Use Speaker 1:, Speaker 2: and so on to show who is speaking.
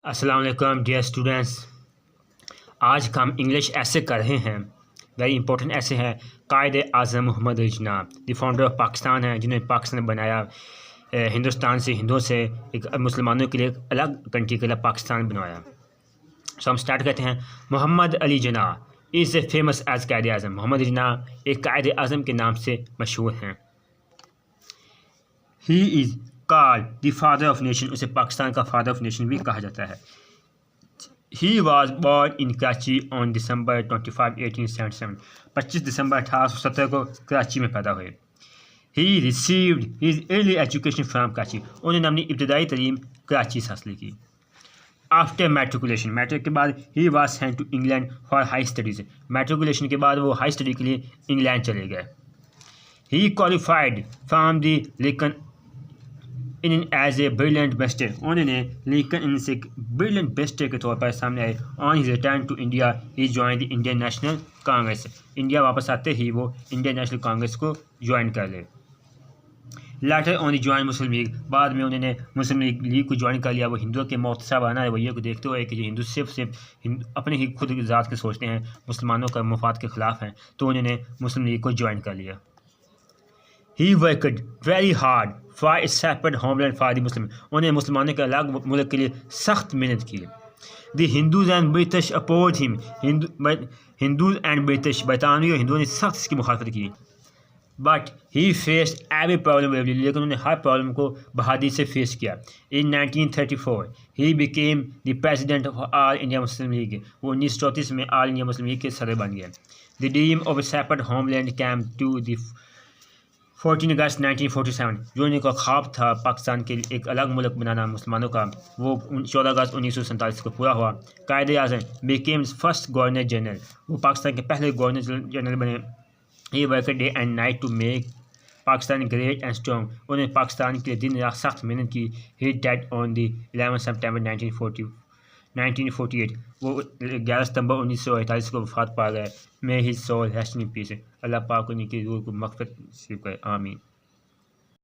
Speaker 1: السلام علیکم dear students, آج کا ہم انگلش ایسے کر رہے ہیں، ویری امپورٹنٹ ایسے ہے۔ قائد اعظم محمد علی جناح دی فاؤنڈر آف پاکستان ہیں، جنہوں نے پاکستان بنایا، ہندوستان سے ہندوؤں سے ایک مسلمانوں کے لیے ایک الگ کنٹری کے لیے پاکستان بنوایا۔ سو ہم سٹارٹ کرتے ہیں۔ محمد علی جناح از a famous as Quaid Azam. محمد علی جناح ایک قائد اعظم کے نام سے مشہور ہیں۔ He is called the father of nation, اسے پاکستان کا فادر آف نیشن بھی کہا جاتا ہے۔ He was born in Karachi on December 25, 1877، 25 دسمبر 1870 کو کراچی میں پیدا ہوئے۔ He received his early education from Karachi, انہوں نے اپنی ابتدائی تعلیم کراچی سے حاصل کی۔ آفٹر میٹریکولیشن، میٹرک کے بعد ہی was sent to England for high studies, matriculation کے بعد وہ ہائی اسٹڈی کے لیے انگلینڈ چلے گئے۔ ہی کوالیفائڈ فرام دی لیکن ان ایز اے بریلینٹ بیسٹر، انہوں نے لیکن ان سے بریلینٹ بیسٹر کے طور پر سامنے آئے۔ On his return to India he join the Indian National Congress, India واپس آتے ہی وہ انڈین نیشنل کانگریس کو جوائن کر لے۔ Later on the join Muslim league, بعد میں انہوں نے مسلم لیگ کو جوائن کر لیا۔ وہ ہندوؤں کے معتصبانہ رویے کو دیکھتے ہوئے کہ یہ ہندو صرف اپنے ہی خود ذات کے سوچتے ہیں، مسلمانوں کا مفاد کے خلاف ہیں، تو انہوں نے مسلم لیگ کو جوائن کر لیا۔ He worked very hard for a separate home land for the Muslim, انہوں نے مسلمانوں کے الگ ملک کے لیے سخت محنت کی۔ دی ہندوز اینڈ برٹش اپوز ہم، ہندوز اینڈ برٹش، برطانوی اور ہندوؤں نے سخت اس کی مخالفت کی۔ But he face every problem bravely, لیکن انہوں نے ہر پرابلم کو بہادری سے فیس کیا۔ ان 1934 he became the president of all India Muslim league, وہ 1934 میں آل انڈیا مسلم لیگ کے صدر بن گئے۔ The dream of a separate home land came to the 14 August 1947، جو ان کا خواب تھا پاکستان کے ایک الگ ملک بنانا مسلمانوں کا، وہ 14 اگست 1947 کو پورا ہوا۔ Quaid Azam became first governor general, وہ پاکستان کے پہلے گورنر جنرل بنے۔ He worked day and night to make Pakistan great and strong, انہوں نے پاکستان کے لیے دن رات سخت محنت کی۔ He did on the 11 September 1948، وہ 11 ستمبر 1948 کو وفات پا گئے۔ میں ہز سول ریسٹ ان پیس، اللہ پاک ان کی روح کو مغفرت نصیب کرے، آمین۔